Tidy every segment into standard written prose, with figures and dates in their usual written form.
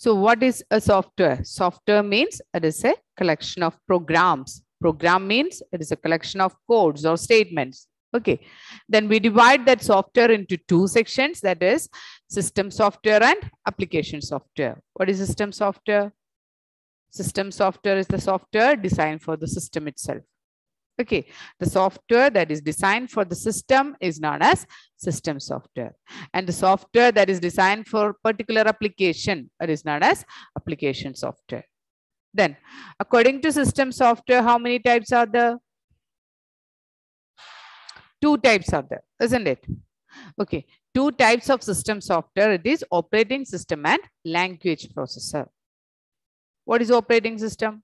So what is a software? Software means it is a collection of programs. Program means it is a collection of codes or statements. Okay. Then we divide that software into two sections, that is system software and application software. What is system software? System software is the software designed for the system itself. Okay, the software that is designed for the system is known as system software. And the software that is designed for particular application, it is known as application software. Then, according to system software, how many types are there? Two types are there, isn't it? Okay, two types of system software. It is operating system and language processor. What is operating system?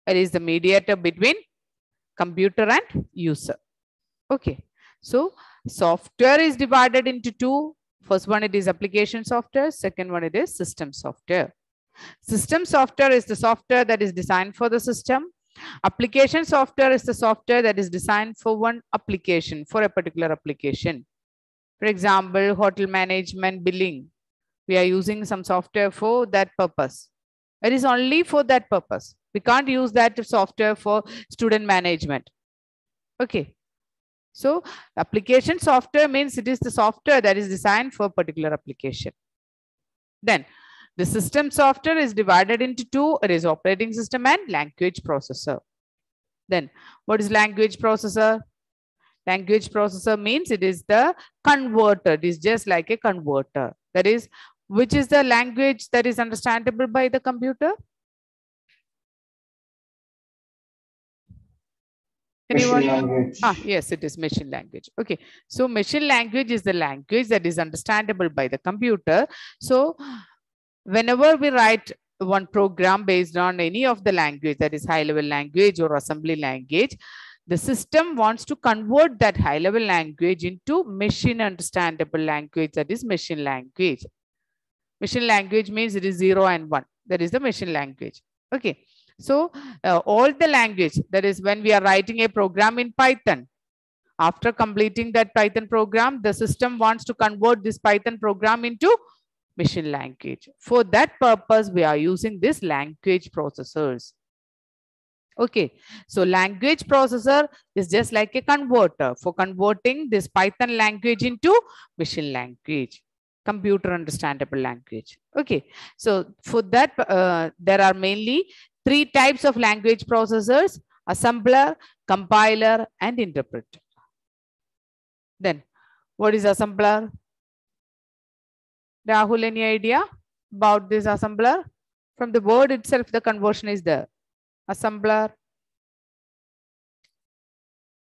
It is the mediator between computer and user. Okay, so software is divided into two. First one, it is application software. Second one, it is system software. System software is the software that is designed for the system. Application software is the software that is designed for one application, for a particular application. For example, hotel management, billing. We are using some software for that purpose. It is only for that purpose. We can't use that software for student management. Okay. So application software means it is the software that is designed for a particular application. Then the system software is divided into two. It is operating system and language processor. Then what is language processor? Language processor means it is the converter. It is just like a converter. That is, which is the language that is understandable by the computer? Anyone? Yes, it is machine language. Okay. So machine language is the language that is understandable by the computer. So whenever we write one program based on any of the language, that is high level language or assembly language, the system wants to convert that high level language into machine understandable language, that is machine language. Machine language means it is 0 and 1. That is the machine language. Okay. So all the language, that is when we are writing a program in Python, after completing that Python program, the system wants to convert this Python program into machine language. For that purpose, we are using this language processors. Okay, so language processor is just like a converter for converting this Python language into machine language, computer understandable language. Okay, so for that, there are mainly three types of language processors: assembler, compiler, and interpreter. Then, what is assembler? Rahul, any idea about this assembler? From the word itself, the conversion is there. Assembler.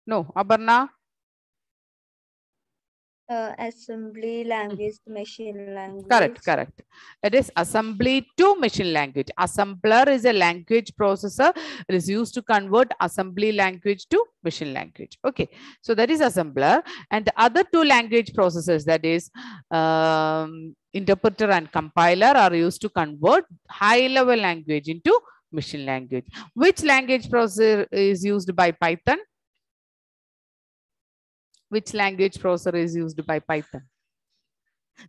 No, Aparna? Assembly language to machine language. Correct. It is assembly to machine language. Assembler is a language processor. It is used to convert assembly language to machine language. Okay, so that is assembler. And the other two language processors, that is interpreter and compiler, are used to convert high level language into machine language. Which language processor is used by Python? Which language processor is used by Python?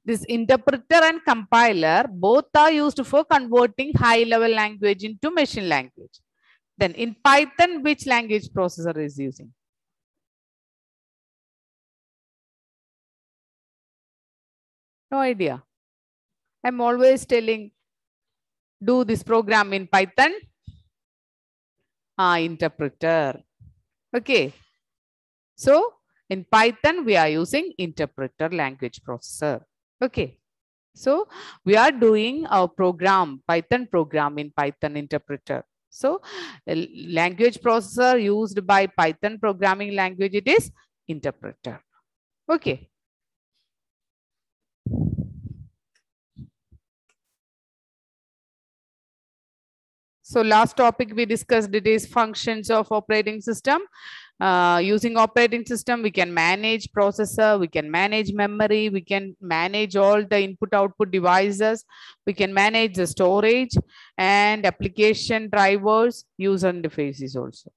This interpreter and compiler both are used for converting high level language into machine language. Then in Python, which language processor is using? No idea. I'm always telling, do this program in Python. Interpreter. Okay. So in Python, we are using interpreter language processor. Okay. So we are doing our program, Python program in Python interpreter. So language processor used by Python programming language, it is interpreter. Okay. So last topic we discussed, it is functions of operating system. Using operating system, we can manage processor, we can manage memory, we can manage all the input output devices, we can manage the storage and application drivers, user interfaces also.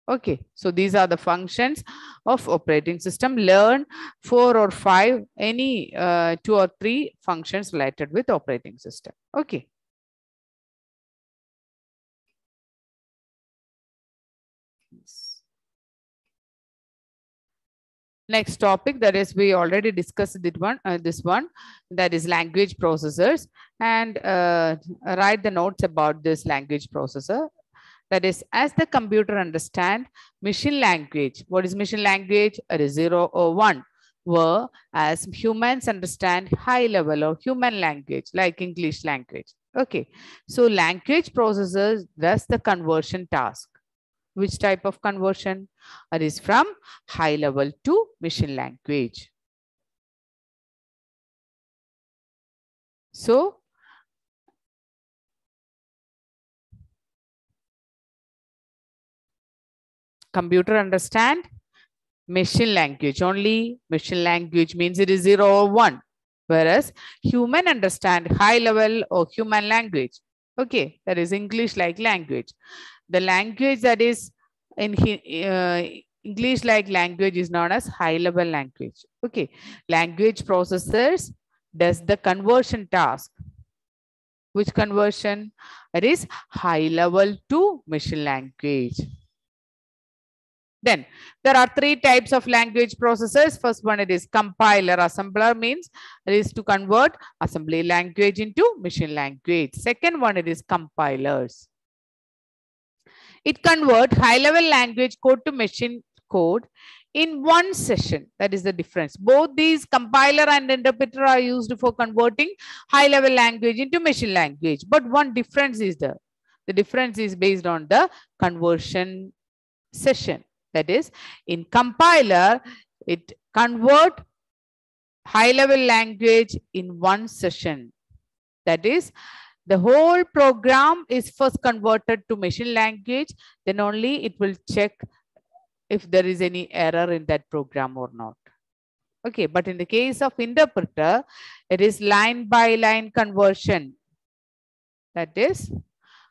Okay, so these are the functions of operating system. Learn 4 or 5, any 2 or 3 functions related with operating system. Okay. Next topic, that is, we already discussed this one, that is language processors, and write the notes about this language processor. That is, as the computer understand machine language. What is machine language? It is 0 or 1. Where as humans understand high level or human language like English language. Okay, so language processors does the conversion task. Which type of conversion? It is from high level to machine language. So computer understand machine language. Only machine language means it is 0 or 1. Whereas human understand high level or human language. Okay, that is English like language. The language that is in English like language is known as high level language. Okay, language processors does the conversion task. Which conversion? It is high level to machine language. Then there are 3 types of language processors. First one, it is compiler. Assembler means it is to convert assembly language into machine language. Second one, it is compilers. It convert high level language code to machine code in one session. That is the difference. Both these compiler and interpreter are used for converting high level language into machine language. But one difference is there. The difference is based on the conversion session. That is, in compiler, it convert high level language in one session. That is, the whole program is first converted to machine language, then only it will check if there is any error in that program or not. Okay, but in the case of interpreter, it is line by line conversion. That is,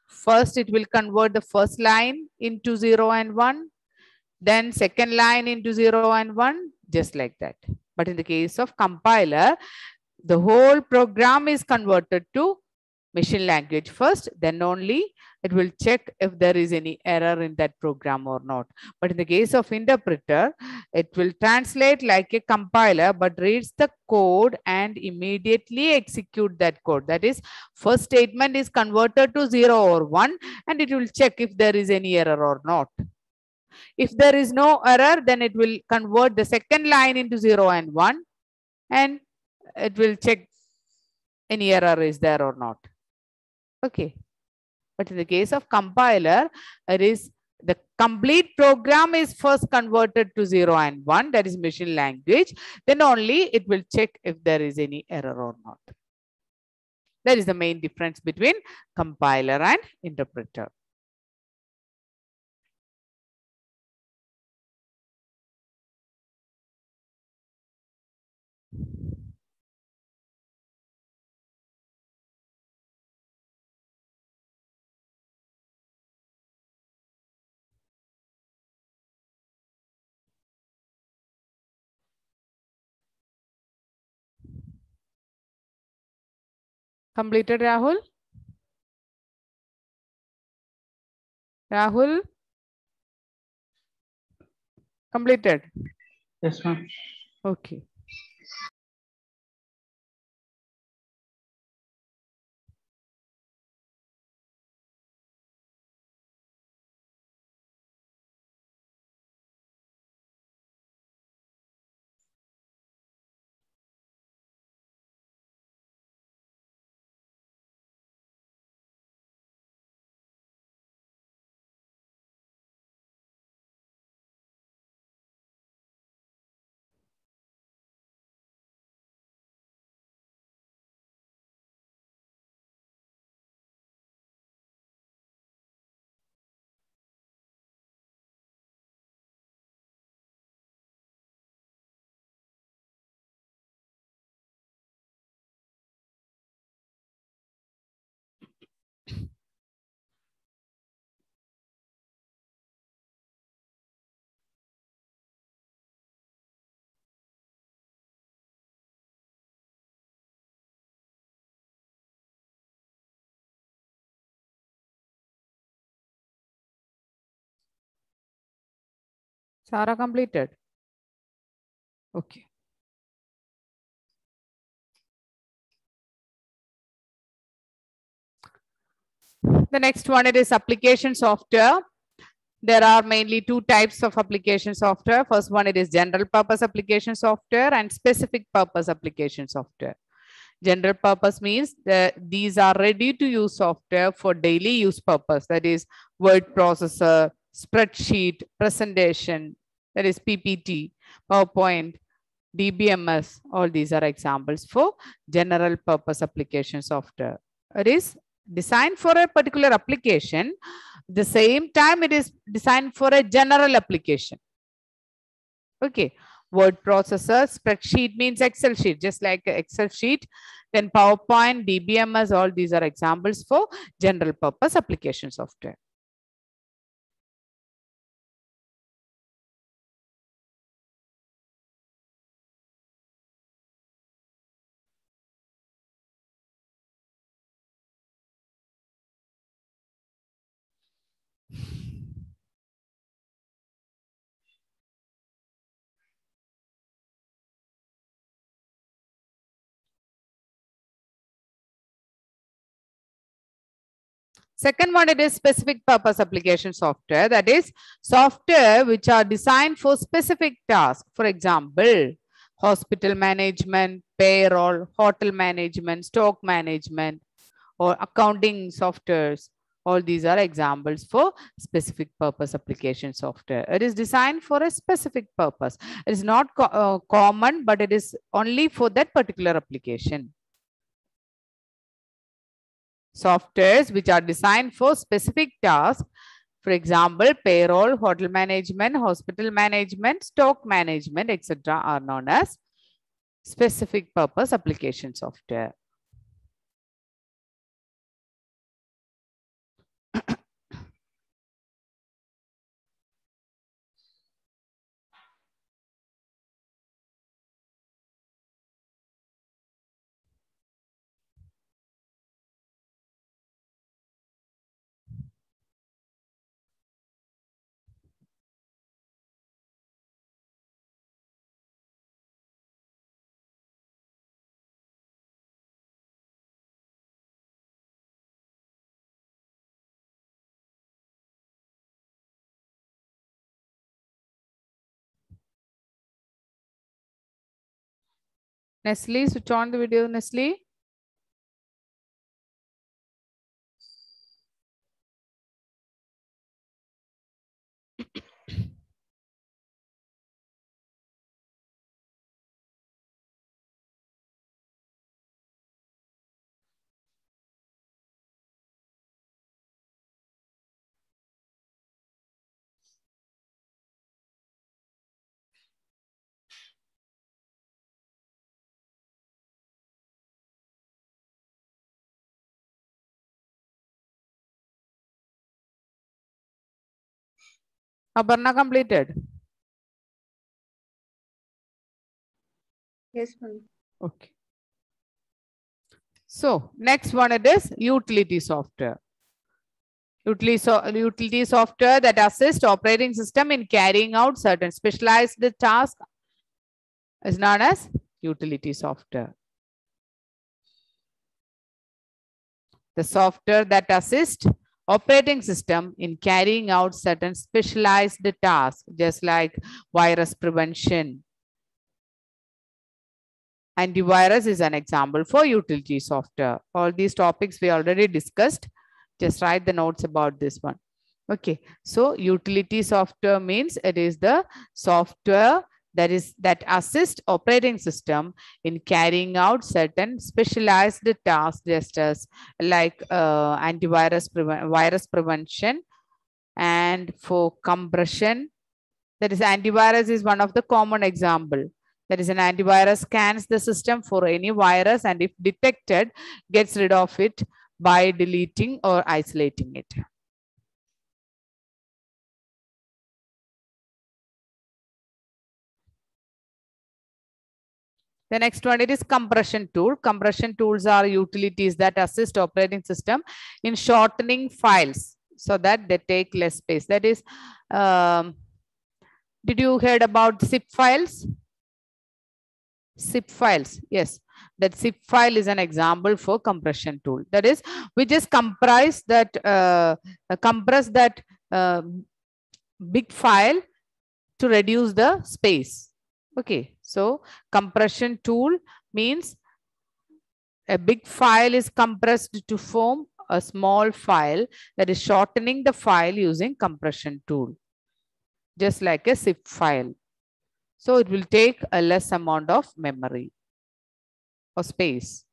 first it will convert the first line into 0 and 1, then second line into 0 and 1, just like that. But in the case of compiler, the whole program is converted to machine language first, then only it will check if there is any error in that program or not. But in the case of interpreter, it will translate like a compiler, but reads the code and immediately execute that code. That is, first statement is converted to 0 or 1, and it will check if there is any error or not. If there is no error, then it will convert the second line into 0 and 1, and it will check any error is there or not. Okay. But in the case of compiler, it is the complete program is first converted to 0 and 1, that is machine language. Then only it will check if there is any error or not. That is the main difference between compiler and interpreter. Completed, Rahul? Rahul? Completed? Yes, ma'am. Okay. Sarah completed. Okay. The next one, it is application software. There are mainly two types of application software. First one, it is general purpose application software and specific purpose application software. General purpose means that these are ready to use software for daily use purpose. That is word processor, spreadsheet, presentation, that is PPT, PowerPoint, DBMS. All these are examples for general purpose application software. It is designed for a particular application. The same time, it is designed for a general application. Okay. Word processor, spreadsheet means Excel sheet, just like Excel sheet. Then PowerPoint, DBMS, all these are examples for general purpose application software. Second one, it is specific purpose application software. That is software which are designed for specific tasks. For example, hospital management, payroll, hotel management, stock management, or accounting softwares. All these are examples for specific purpose application software. It is designed for a specific purpose. It is not common, but it is only for that particular application. Softwares which are designed for specific tasks. For example, payroll, hotel management, hospital management, stock management, etc. are known as specific purpose application software. Nestle, switch on the video, Nestle. Aparna completed. Yes, ma'am. Okay. So next one, it is utility software. Utility software that assist operating system in carrying out certain specialized tasks is known as utility software. The software that assist operating system in carrying out certain specialized tasks, just like virus prevention. Antivirus is an example for utility software. All these topics we already discussed. Just write the notes about this one. Okay, so utility software means it is the software that assist operating system in carrying out certain specialized tasks, just as like virus prevention, and for compression. That is, antivirus is one of the common example. That is, an antivirus scans the system for any virus, and if detected, gets rid of it by deleting or isolating it. The next one, it is compression tool. Compression tools are utilities that assist operating system in shortening files so that they take less space. That is, Did you heard about zip files? Zip files, yes. That zip file is an example for compression tool. That is, we just compress that big file to reduce the space. Okay, so compression tool means a big file is compressed to form a small file, that is shortening the file using compression tool, just like a zip file. So it will take a less amount of memory or space.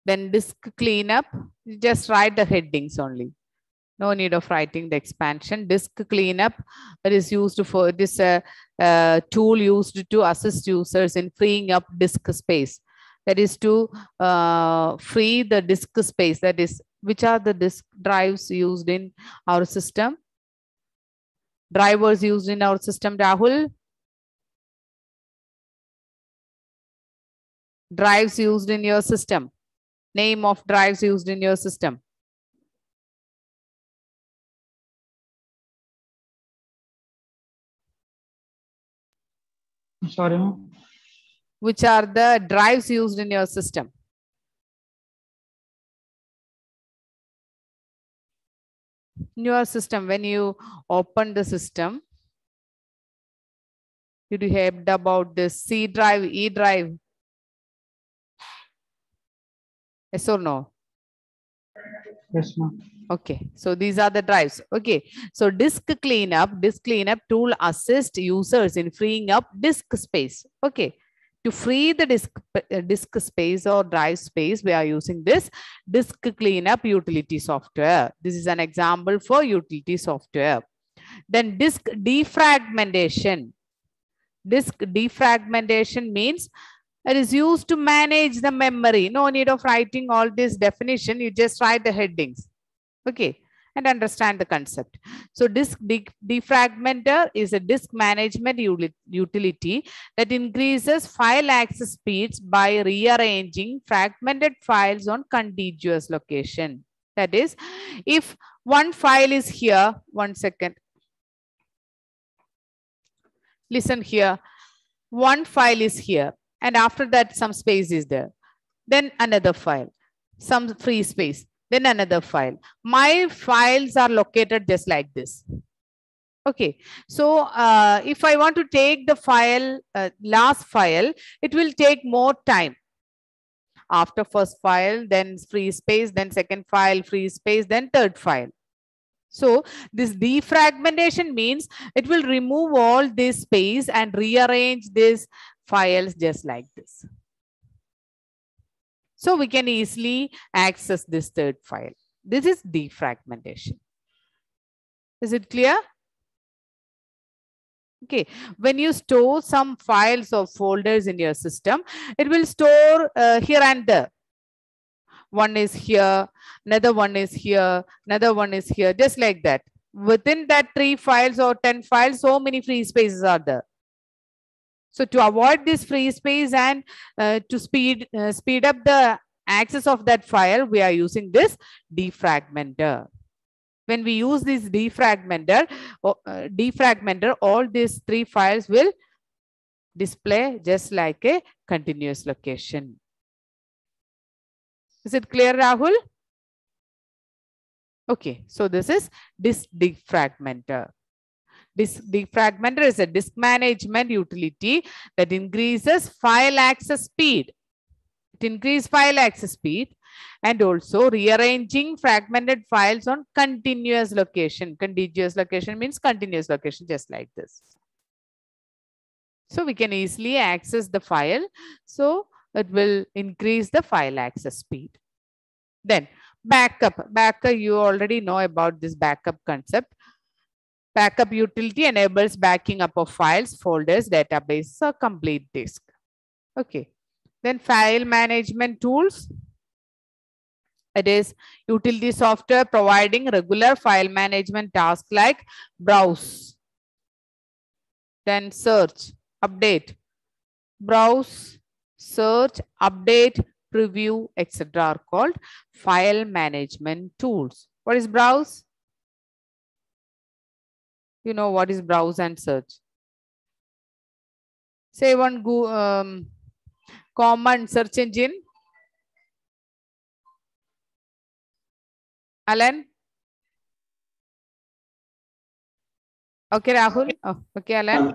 Then disk cleanup, just write the headings only. No need of writing the expansion. Disk cleanup, that is used for this tool used to assist users in freeing up disk space. That is to free the disk space. That is, which are the disk drives used in our system? Drivers used in our system, Rahul? Drives used in your system. Name of drives used in your system. Sorry, ma'am. Which are the drives used in your system? In your system, when you open the system, did you heard about this C drive, E drive? Yes or no? Yes, ma'am. Okay, so these are the drives. Okay, so disk cleanup tool assists users in freeing up disk space. Okay, to free the disk space or drive space, we are using this disk cleanup utility software. This is an example for utility software. Then disk defragmentation. Disk defragmentation means it is used to manage the memory. No need of writing all this definition. You just write the headings. Okay, and understand the concept. So disk defragmenter is a disk management utility that increases file access speeds by rearranging fragmented files on contiguous location. That is, if one file is here, 1 second. Listen here, one file is here, and after that some space is there. Then another file, some free space, then another file. My files are located just like this. Okay, so if I want to take the file, last file, it will take more time. After first file, then free space, then second file, free space, then third file. So this defragmentation means it will remove all this space and rearrange these files just like this. So we can easily access this third file. This is defragmentation. Is it clear? Okay, when you store some files or folders in your system, it will store here and there. One is here, another one is here, another one is here, just like that. Within that 3 files or 10 files, so many free spaces are there. So to avoid this free space and to speed up the access of that file, we are using this defragmenter. When we use this defragmenter, all these 3 files will display just like a continuous location. Is it clear, Rahul? Okay, so this is disk defragmenter. Disk defragmenter is a disk management utility that increases file access speed. It increases file access speed and also rearranging fragmented files on continuous location. Contiguous location means continuous location, just like this. So we can easily access the file. So it will increase the file access speed. Then backup. Backup, you already know about this backup concept. Backup utility enables backing up of files, folders, databases, or complete disk. Okay. Then file management tools. It is utility software providing regular file management tasks like browse, then search, update, browse, search, update, preview, etc. are called file management tools. What is browse? You know what is browse and search. Say one common search engine. Alan? Okay, Rahul? Oh, okay, Alan?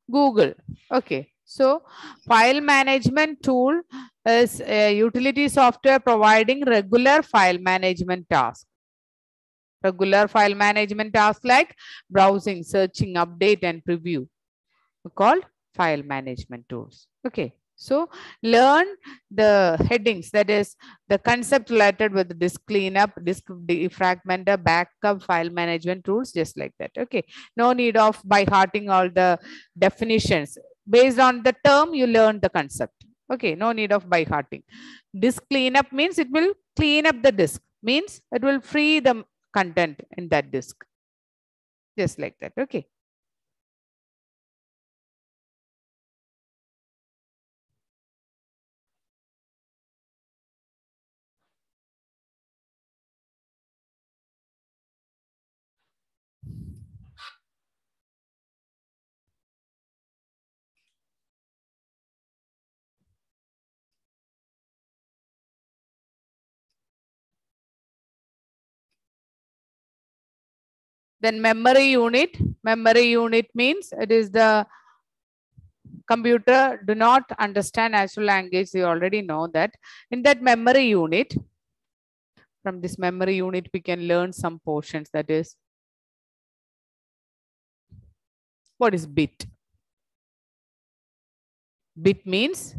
Google. Okay. So file management tool is a utility software providing regular file management tasks. Regular file management tasks like browsing, searching, update, and preview are called file management tools. Okay. So learn the headings, that is the concept related with disk cleanup, disk defragmenter, backup, file management tools, just like that. Okay. No need of by hearting all the definitions. Based on the term, you learn the concept. Okay. No need of by hearting. Disk cleanup means it will clean up the disk, means it will free the content in that disk. Just like that. Okay. Then memory unit. Memory unit means it is the computer do not understand natural language. You already know that. In that memory unit, from this memory unit, we can learn some portions. That is, what is bit? Bit means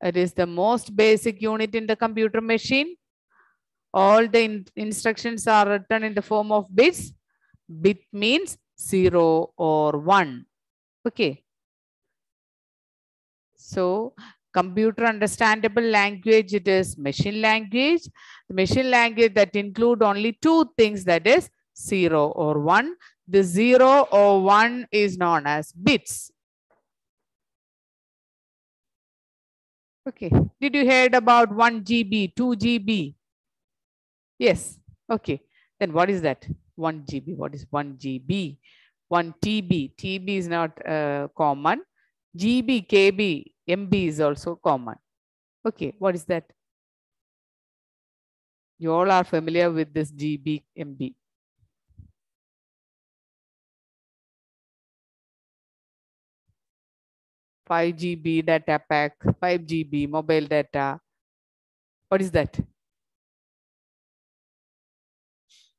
it is the most basic unit in the computer machine. All the instructions are written in the form of bits. Bit means 0 or 1. Okay. So computer understandable language, it is machine language. The machine language that include only two things, that is 0 or 1. The 0 or 1 is known as bits. Okay. Did you heard about 1 GB, 2 GB? Yes. Okay. Then what is that? 1 GB. What is 1 GB? 1 TB. TB is not common. GB, KB, MB is also common. Okay. What is that? You all are familiar with this GB, MB. Five GB data pack, 5 GB mobile data. What is that?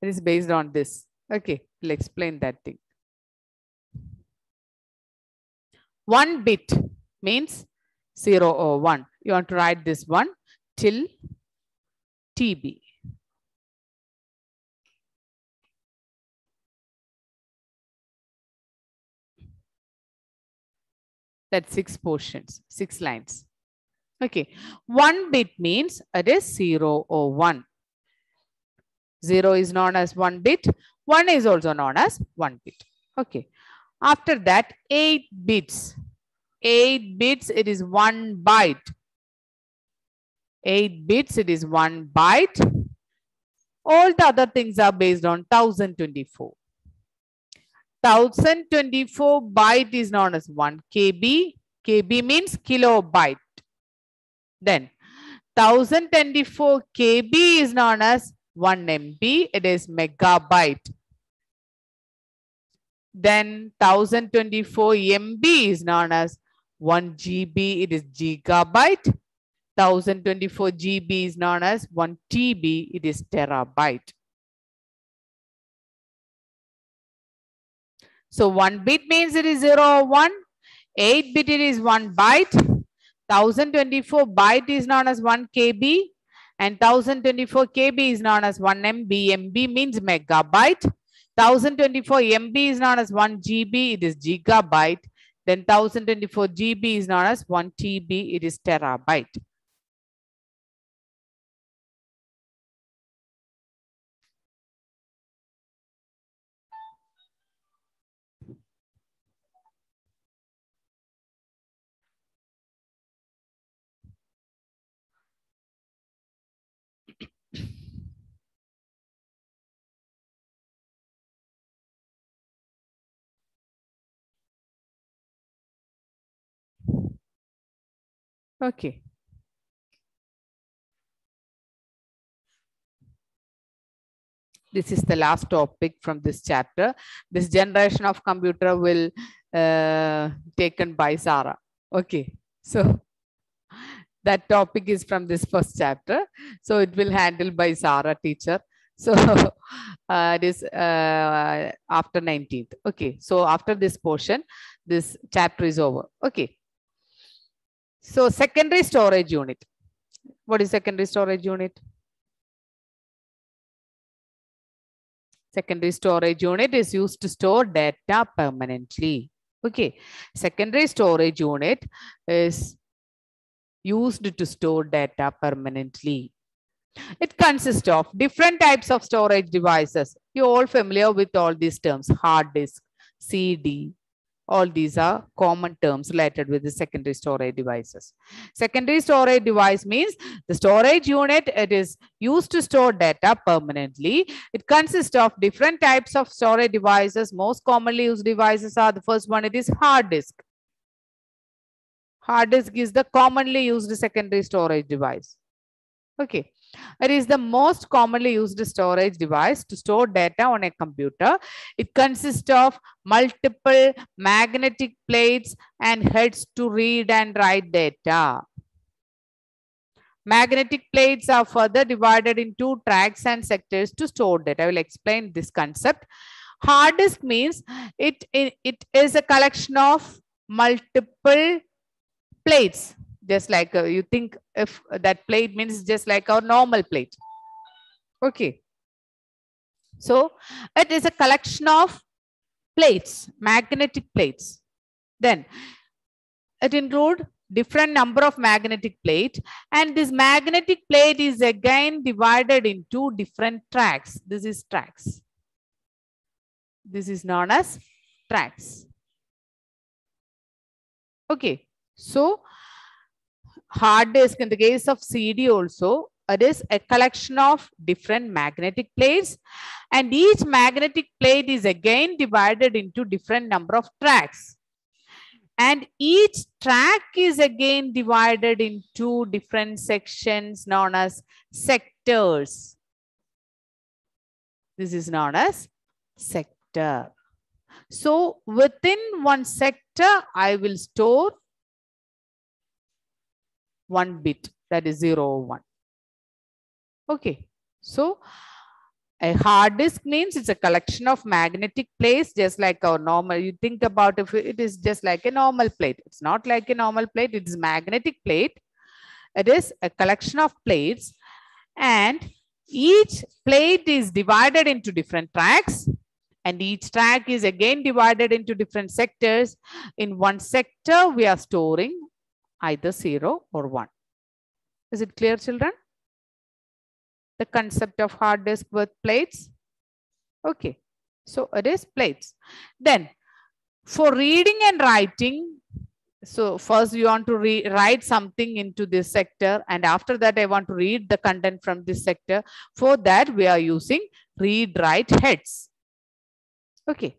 It is based on this. Okay, we'll explain that thing. 1 bit means 0 or 1. You want to write this one till TB. That's 6 portions, 6 lines. Okay, 1 bit means it is 0 or 1. 0 is known as 1 bit. 1 is also known as 1 bit. Okay. After that, 8 bits. 8 bits, it is 1 byte. 8 bits, it is 1 byte. All the other things are based on 1024. 1024 byte is known as 1 KB. KB means kilobyte. Then 1024 KB is known as 1 MB. It is megabyte. Then 1024 MB is known as 1 GB. It is gigabyte. 1024 GB is known as 1 TB. It is terabyte. So 1 bit means it is 0 or 1. 8 bit it is 1 byte. 1024 byte is known as 1 KB. And 1024 KB is known as 1 MB. MB means megabyte. 1024 MB is known as 1 GB. It is gigabyte. Then 1024 GB is known as 1 TB. It is terabyte. Okay. This is the last topic from this chapter. This generation of computer will taken by Sarah. Okay. So that topic is from this first chapter. So it will handle by Sarah teacher. So it is after 19th. Okay. So after this portion, this chapter is over. Okay. So secondary storage unit. What is secondary storage unit? Secondary storage unit is used to store data permanently. Okay. Secondary storage unit is used to store data permanently. It consists of different types of storage devices. You're all familiar with all these terms: hard disk, CD. All these are common terms related with the secondary storage devices. Secondary storage device means the storage unit, it is used to store data permanently. It consists of different types of storage devices. Most commonly used devices are, the first one, it is hard disk. Hard disk is the commonly used secondary storage device. Okay. It is the most commonly used storage device to store data on a computer. It consists of multiple magnetic plates and heads to read and write data. Magnetic plates are further divided into tracks and sectors to store data. I will explain this concept. Hard disk means it is a collection of multiple plates. Just like you think if that plate means just like our normal plate. Okay. So it is a collection of plates, magnetic plates. Then it includes different number of magnetic plate, and this magnetic plate is again divided into different tracks. This is tracks. This is known as tracks. Okay. So hard disk, in the case of CD also, it is a collection of different magnetic plates, and each magnetic plate is again divided into different number of tracks, and each track is again divided into different sections known as sectors. This is known as sector. So within one sector, I will store 1 bit, that is 0 or 1. Okay. So a hard disk means it's a collection of magnetic plates, just like our normal. You think about if it is just like a normal plate. It's not like a normal plate. It is magnetic plate. It is a collection of plates, and each plate is divided into different tracks, and each track is again divided into different sectors. In one sector, we are storing either 0 or 1. Is it clear, children? The concept of hard disk with plates. Okay. So it is plates. Then for reading and writing, so first you want to write something into this sector, and after that I want to read the content from this sector. For that we are using read write heads. Okay.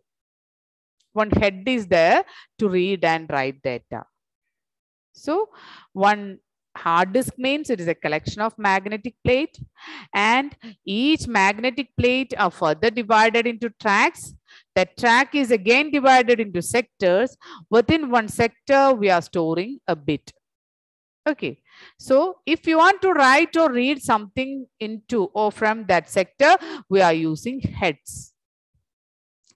One head is there to read and write data. So one hard disk means it is a collection of magnetic plate, and each magnetic plate are further divided into tracks. That track is again divided into sectors. Within one sector, we are storing a bit. Okay, so if you want to write or read something into or from that sector, we are using heads.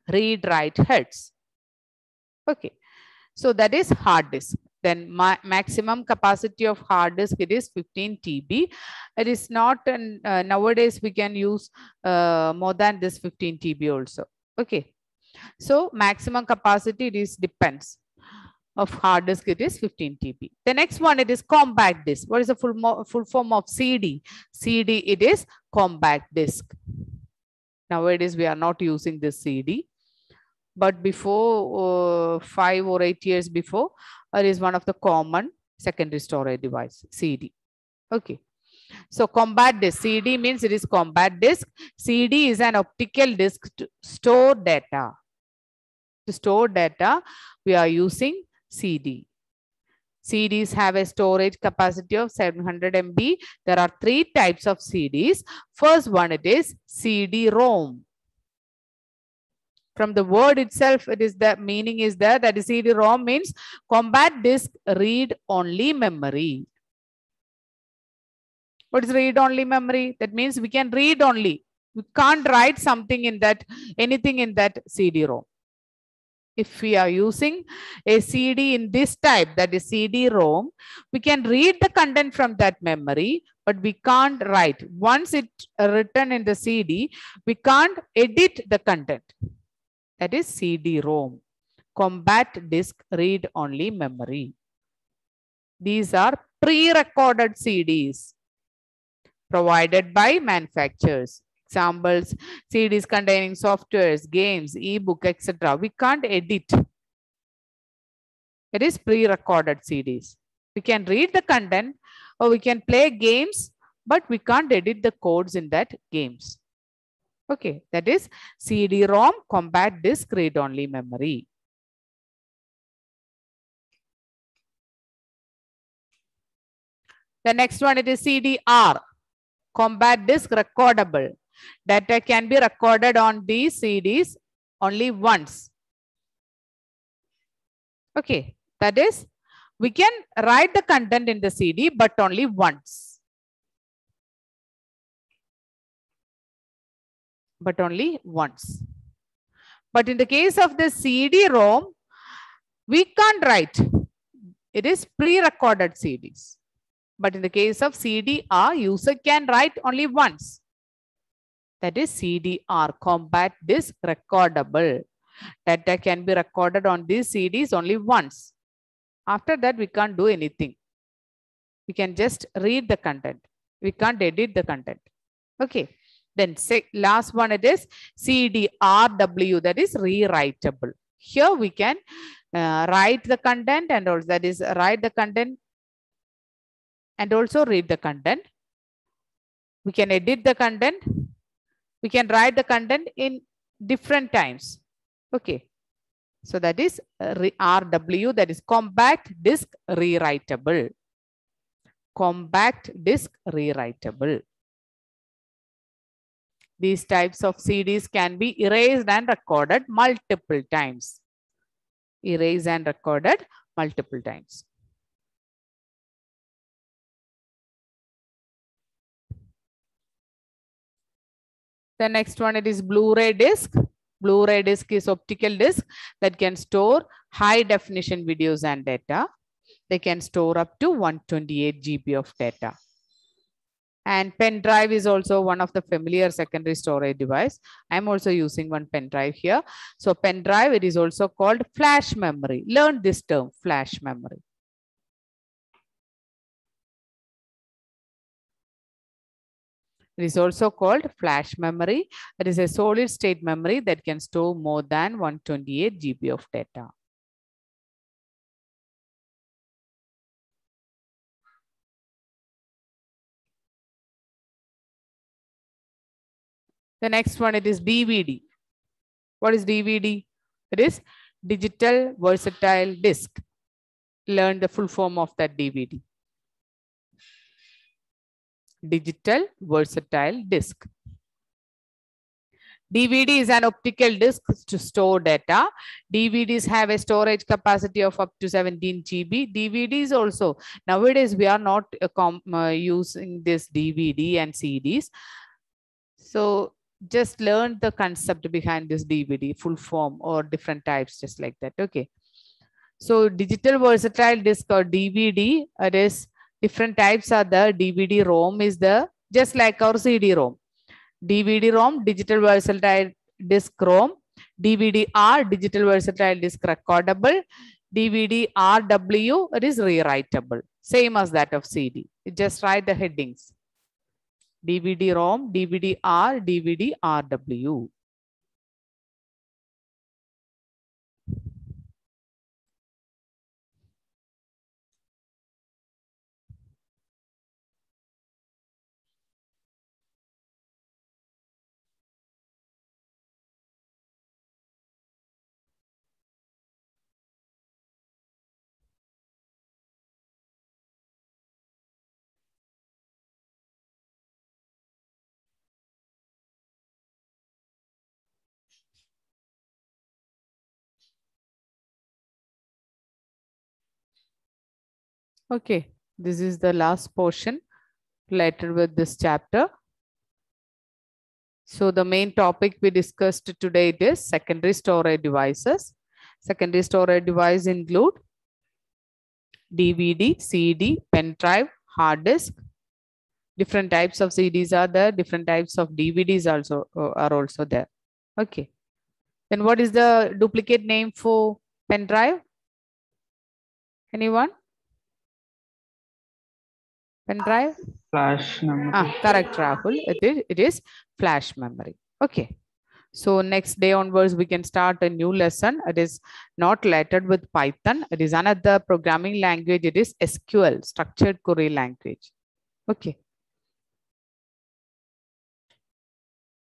Read, write, heads. Okay, so that is hard disk. Then maximum capacity of hard disk, it is 15 TB. It is not, nowadays we can use more than this 15 TB also. Okay, so maximum capacity, it is depends of hard disk, it is 15 TB. The next one, it is compact disk. What is the full form of CD? CD, it is compact disk. Nowadays we are not using this CD, but before 5 or 8 years before, it is one of the common secondary storage device, CD. Okay, so compact disk, CD means it is compact disk. CD is an optical disk to store data. To store data, we are using CD. CDs have a storage capacity of 700 MB. There are 3 types of CDs. First one, it is CD-ROM. From the word itself, it is the meaning is there, that is CD-ROM means compact disk read-only memory. What is read-only memory? That means we can read only. We can't write something in that, anything in that CD-ROM. If we are using a CD in this type, that is CD-ROM, we can read the content from that memory, but we can't write. Once it's written in the CD, we can't edit the content. That is CD-ROM, compact disk read-only memory. These are pre-recorded CDs provided by manufacturers. Examples, CDs containing softwares, games, ebook, etc. We can't edit. It is pre-recorded CDs. We can read the content or we can play games, but we can't edit the codes in that games. Okay, that is CD-ROM, compact disk read-only memory. The next one, it is CDR, compact disk recordable. Data can be recorded on these CDs only once. Okay, that is, we can write the content in the CD, but only once. But only once. But in the case of the CD-ROM, we can't write. It is pre-recorded CDs. But in the case of CDR, user can write only once. That is CDR, compact disk recordable. Data can be recorded on these CDs only once. After that, we can't do anything. We can just read the content. We can't edit the content. Okay. Then last one, it is CDRW, that is rewritable. Here we can write the content and also, that is write the content and also read the content. We can edit the content. We can write the content in different times. Okay. So that is RW, that is compact disk rewritable. Compact disk rewritable. These types of CDs can be erased and recorded multiple times. Erased and recorded multiple times. The next one, it is Blu-ray disc. Blu-ray disc is optical disc that can store high definition videos and data. They can store up to 128 GB of data. And pen drive is also one of the familiar secondary storage device. I'm also using one pen drive here. So pen drive, it is also called flash memory. Learn this term, flash memory. It is also called flash memory. It is a solid state memory that can store more than 128 GB of data. The next one, it is DVD. What is DVD? It is digital versatile disc. Learn the full form of that DVD. Digital versatile disc. DVD is an optical disc to store data. DVDs have a storage capacity of up to 17 GB. DVDs also, nowadays we are not using this DVD and CDs. So just learn the concept behind this DVD, full form or different types, just like that. Okay. So digital versatile disc or DVD, it is different types are the DVD-ROM is the, just like our CD-ROM. DVD-ROM, digital versatile disc ROM, DVD-R, digital versatile disc recordable, DVD-RW, it is rewritable, same as that of CD. You just write the headings. DVD-ROM, DVD-R, DVD-RW. Okay, this is the last portion related with this chapter. So the main topic we discussed today is secondary storage devices. Secondary storage device include DVD, CD, pen drive, hard disk. Different types of CDs are there. Different types of DVDs also are also there. Okay. Then what is the duplicate name for pen drive? Anyone? Pen drive? Flash memory. Correct, Rahul. It is flash memory. Okay. So next day onwards, we can start a new lesson. It is not related with Python. It is another programming language. It is SQL, structured query language. Okay.